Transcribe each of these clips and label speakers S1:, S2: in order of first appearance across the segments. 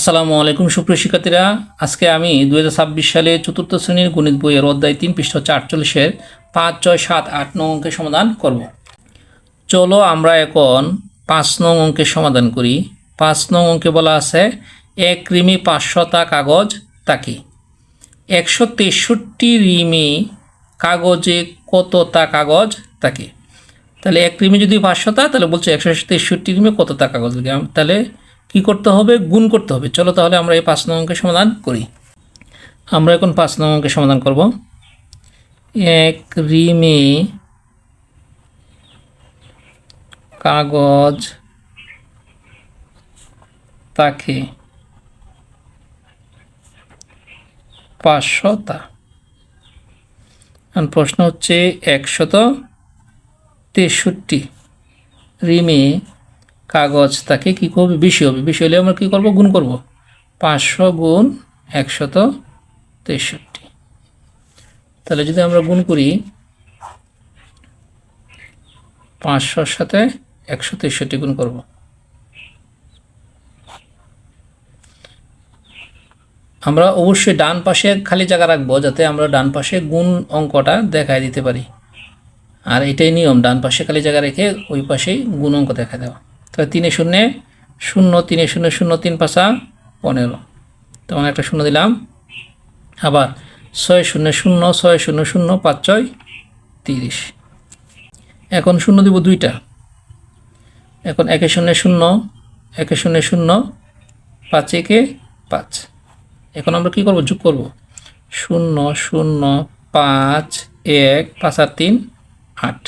S1: আসসালামু আলাইকুম সুপ্রিয় শিক্ষার্থীরা, আজকে আমি 2026 সালে চতুর্থ শ্রেণীর গণিত বইয়ের অধ্যায় 3 পৃষ্ঠা 48-এর 5, 6, 7, 8 নং অঙ্কের সমাধান করব। চলো আমরা এখন 5 নং অঙ্কের সমাধান করি। 5 নং অঙ্কে বলা আছে এক রিমি 500টা কাগজ তাকে 163 রিমি কাগজে কতটা কাগজ থাকে। তাহলে এক রিমি যদি 500টা, তাহলে বলছে 163 রিমে কতটা কাগজ থাকে। তাহলে কি করতে হবে? গুণ করতে হবে। চলো তাহলে আমরা এই 5 নং অঙ্কের সমাধান করি। আমরা এখন 5 নং অঙ্কের সমাধান করব। এক রিমে কাগজ তাকে 500টা। প্রশ্ন হচ্ছে 163 রিমে কাগজ তাকে কী করবে? বেশি হবে। বেশি হলে আমরা কী করব? গুণ করব। 500 গুণ 163। তাহলে যদি আমরা গুণ করি 500-র সাথে 163 গুণ করব। আমরা অবশ্যই ডান পাশে খালি জায়গা রাখবো, যাতে আমরা ডান পাশে গুণ অঙ্কটা দেখায় দিতে পারি। আর এটাই নিয়ম, ডান পাশে খালি জায়গা রেখে ওই পাশেই গুণ অঙ্ক দেখা দেওয়া। তাহলে 3 0 0, 3 0 0, 3 5 15। তখন একটা শূন্য দিলাম। আবার 6 0 0, 6 0 0, 5 6 30। এখন শূন্য দিব দুইটা। এখন 1 0 0, 1 0 0, 5 1 5। এখন আমরা কী করব? যোগ করব। 0 0 5 1 5 আর 3 8।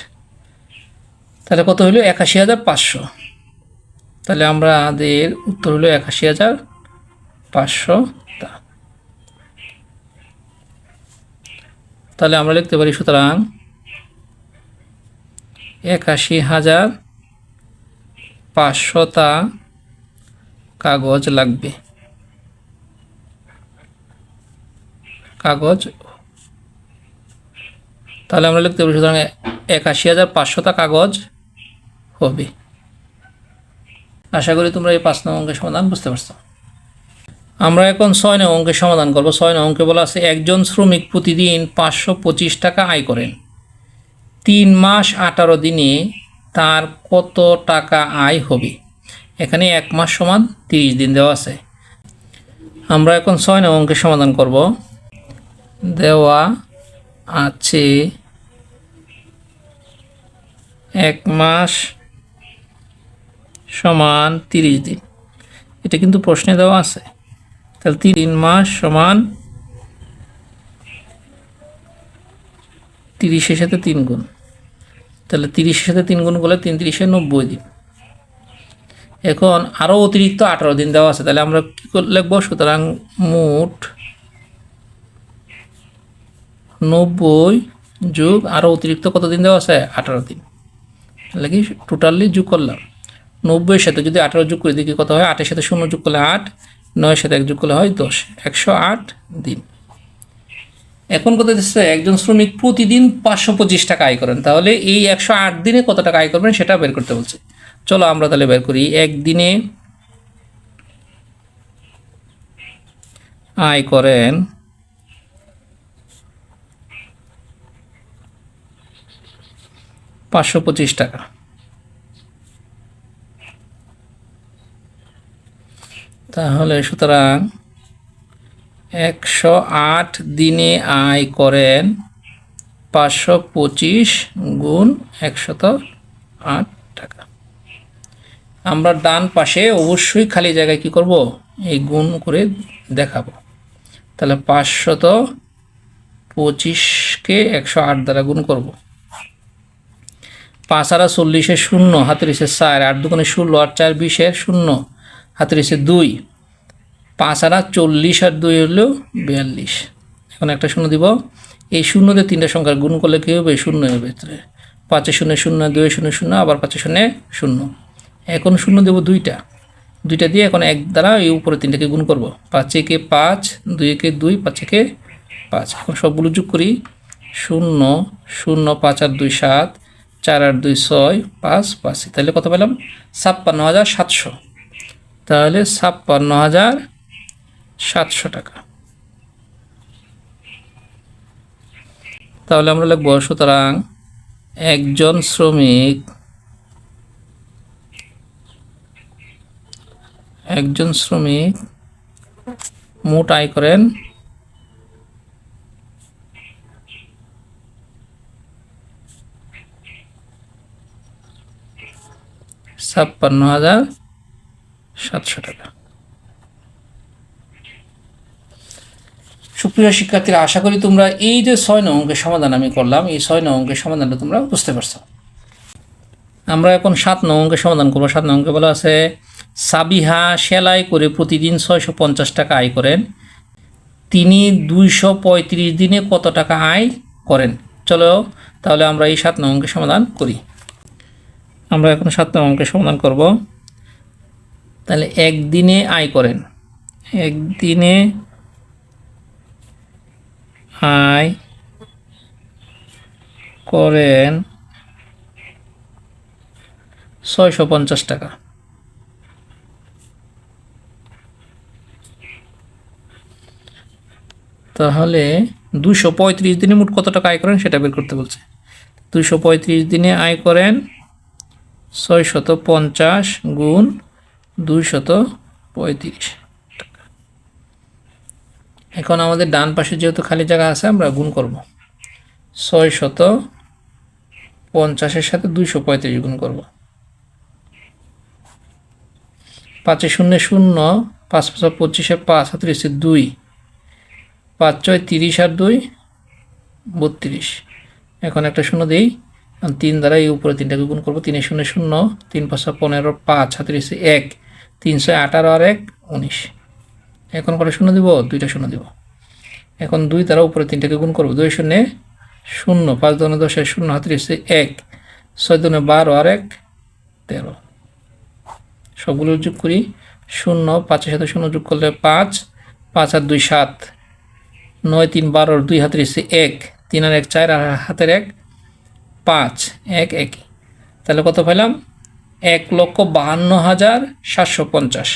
S1: তাহলে কত হলো? 81,500। তাহলে আমাদের উত্তর হলো 81,500টা। তাহলে আমরা লিখতে পারি, সুতরাং 81,500টা কাগজ লাগবে। তাহলে আমরা লিখতে পারি, সুতরাং 81,500টা কাগজ হবে। আশা করি তোমরা এই 5 নং অঙ্কের সমাধান বুঝতে পারছো। আমরা এখন 6 নং অঙ্কের সমাধান করব। 6 নং অঙ্কে বলা আছে একজন শ্রমিক প্রতিদিন 525 টাকা আয় করেন। 3 মাস 18 দিনে তার কত টাকা আয় হবে? এখানে 1 মাস সমান 30 দিন দেওয়া আছে। আমরা এখন 6 নং অঙ্কের সমাধান করব। দেওয়া আছে 1 মাস সমান 30 দিন। এটা কিন্তু প্রশ্নে দেওয়া আছে। তাহলে 3 মাস সমান 30-এর সাথে 3 গুণ। তাহলে 30-এর সাথে 3 গুণ করলে 3 3 90 দিন। এখন আরও অতিরিক্ত 18 দিন দেওয়া আছে। তাহলে আমরা কী করে লিখব? সুতরাং মোট 90 যোগ আরও অতিরিক্ত কত দিন দেওয়া আছে? 18 দিন। তাহলে কি টোটালি যোগ করলাম। 90-এর সাথে যদি 18 যোগ করে দেখি কত হয়? 8-এর সাথে 0 যোগ করলে 8, 9-এর সাথে 1 যোগ করলে হয় 10। 108 দিন। এখন কত দিচ্ছে? একজন শ্রমিক প্রতিদিন 525 টাকা আয় করেন। তাহলে এই 108 দিনে কত টাকা আয় করবেন সেটা বের করতে বলছে। চলো আমরা তাহলে বের করি। একদিনে আয় করেন 525 টাকা। তাহলে সুতরাং 108 দিনে আয় করেন 525 গুণ 108 টাকা। আমরা ডান পাশে অবশ্যই খালি জায়গায় কি করব? এই গুণ করে দেখাবো। তাহলে 525-কে 108 দ্বারা গুণ করব। 5 আর 40-এর 0, হাতের নিচে 4, 8 দুগুণে 16, 8 4 20-এর 0, হাতের নিচে 2, 5 আর 40 আর 2 হলো 42। এখন একটা শূন্য দিব। এই শূন্যতে 3টা সংখ্যার গুণ করলে কী হবে? 0 এর ভিতরে 5 0 0, 2 0 0, আবার 5 0 0। এখন শূন্য দেব দুইটা দিয়ে এখন 1 দ্বারা এই উপরে 3টাকে গুণ করব। 5 1 5, 2 1 2, 5 1 5। এখন সবগুলো যোগ করি। 0 0, 5 আর 2 7, 4 আর 2 6, 5 5। তাহলে কত পেলাম? 56,700। তাহলে 56,700 700 টাকা। তাহলে আমরা লিখব সুতরাং একজন শ্রমিক মোট আয় করেন 56,700 টাকা। সুপ্রিয় শিক্ষার্থীরা, আশা করি তোমরা এই যে 6 নং অঙ্কের সমাধান আমি করলাম, এই 6 নং অঙ্কের সমাধানটা তোমরা বুঝতে পারছো। আমরা এখন 7 নং অঙ্কের সমাধান করবো। 7 নং অঙ্কে বলা আছে সাবিহা সেলাই করে প্রতিদিন 650 টাকা আয় করেন, তিনি 235 দিনে কত টাকা আয় করেন? চলো তাহলে আমরা এই 7 নং অঙ্কের সমাধান করি। আমরা এখন 7 নং অঙ্কের সমাধান করব। তাহলে একদিনে আয় করেন, একদিনে আয় করেন 650 টাকা। তাহলে 235 দিনে মোট কত টাকা আয় করেন সেটা বের করতে বলছে। 235 দিনে আয় করেন 650 গুণ 235 টাকা। এখন আমাদের ডান পাশে যেহেতু খালি জায়গা আছে, আমরা গুণ করব। 650-এর সাথে 235 গুণ করব। 5 শূন্য শূন্য, 5 5 25, 5 হাতে 2, 5 6 30 আর 2 32। এখন একটা শূন্য দিই, 3 দ্বারা এই উপরে 3টাকে গুণ করবো। 3 শূন্য শূন্য, 3 5 15, 5 হাতে 1, 3 6 18 আর 1 19। এখন কটা শূন্য দিব? 2টা শূন্য দিব। এখন 2 দ্বারা উপরে 3টাকে গুণ করবো। 2 শূন্য শূন্য, 5 2 10, 0 হাতে 1, 6 2 12 আর 1 13। সবগুলো যোগ করি। 0 5 এর সাথে 0 যোগ করলে 5, 5 আর 2 7, 9 3 12 2 হাতে 1, 3 আর 1 4 আর হাতের 1 5, 1 1। তাহলে কত পেলাম? 1,52,750।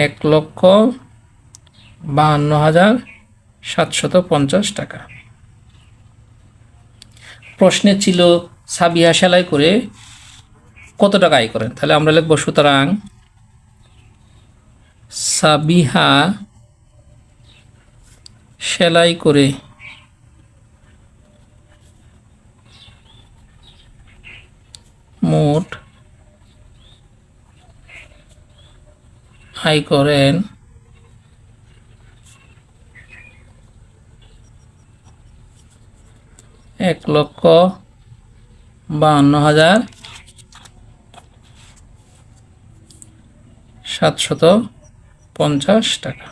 S1: 1,52,750 টাকা। প্রশ্নে ছিল সাবিহা সেলাই করে কত টাকা আয় করেন। তাহলে আমরা লিখব সুতরাং সাবিহা সেলাই করে মোট আয় করেন 1,52,750 টাকা।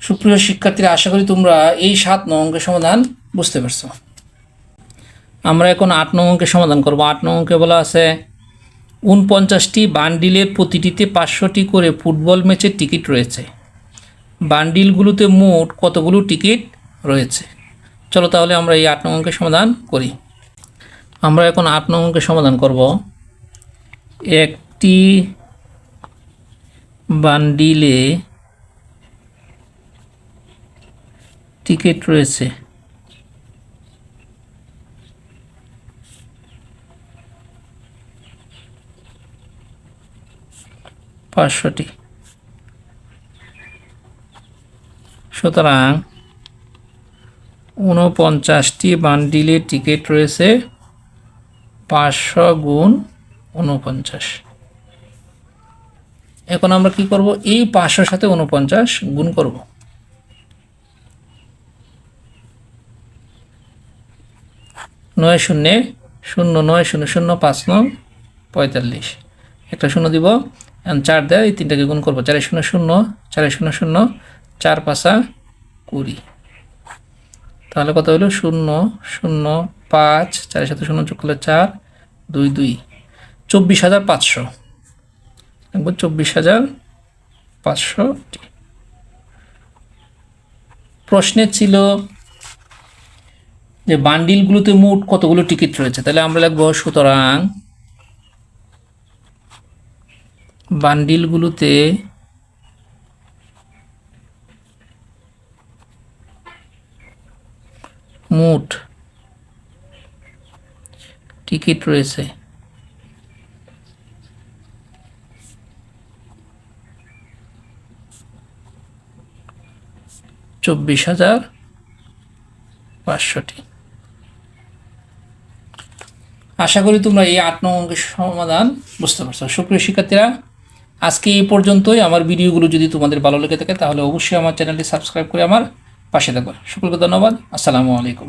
S1: সুপ্রিয় শিক্ষার্থীরা, আশা করি তোমরা এই 7 নং অঙ্কের সমাধান বুঝতে পারছো। আমরা এখন 8 নং অঙ্কের সমাধান করব। 8 নং অঙ্কে বলা আছে 49টি বান্ডিলের প্রতিটিতে 500টি করে ফুটবল ম্যাচের টিকিট রয়েছে। বান্ডিলগুলোতে মোট কতগুলো টিকিট রয়েছে? চলো তাহলে আমরা এই 8 নং অঙ্কের সমাধান করি। আমরা এখন 8 নং অঙ্কের সমাধান করব। একটি বান্ডিলে টিকিট রয়েছে 500টি। সুতরাং 49টি বান্ডিলের টিকিট রয়েছে 500 গুণ 49। এখন আমরা কি করব? এই 500-র সাথে 49 গুণ করব। নয় শূন্য শূন্য, 9 0 0, 5 9 45। একটা শূন্য দিব, 4 দেয়, এই 3টাকে গুণ করবো। 4 0 0, 4 0 0, 4 5 20। তাহলে কত হলো? 0 0 5, 4 সাথে 0 যোগ করলে 4 2 2, 24,500। 24,500। প্রশ্নে ছিল যে বান্ডিলগুলোতে মোট কতগুলো টিকিট রয়েছে। তাহলে আমরা লিখব সুতরাং বান্ডিলগুলোতে মোট টিকিট রয়েছে 24,500টি। আশা করি তোমরা এই 8 নং অঙ্কের সমাধান বুঝতে পারছো। সুপ্রিয় শিক্ষার্থীরা, আজকে এই পর্যন্তই। আমার ভিডিওগুলো যদি তোমাদের ভালো লেগে থাকে তাহলে অবশ্যই আমার চ্যানেলটি সাবস্ক্রাইব করে আমার পাশে থাকবে। সকলকে ধন্যবাদ। আসসালামু আলাইকুম।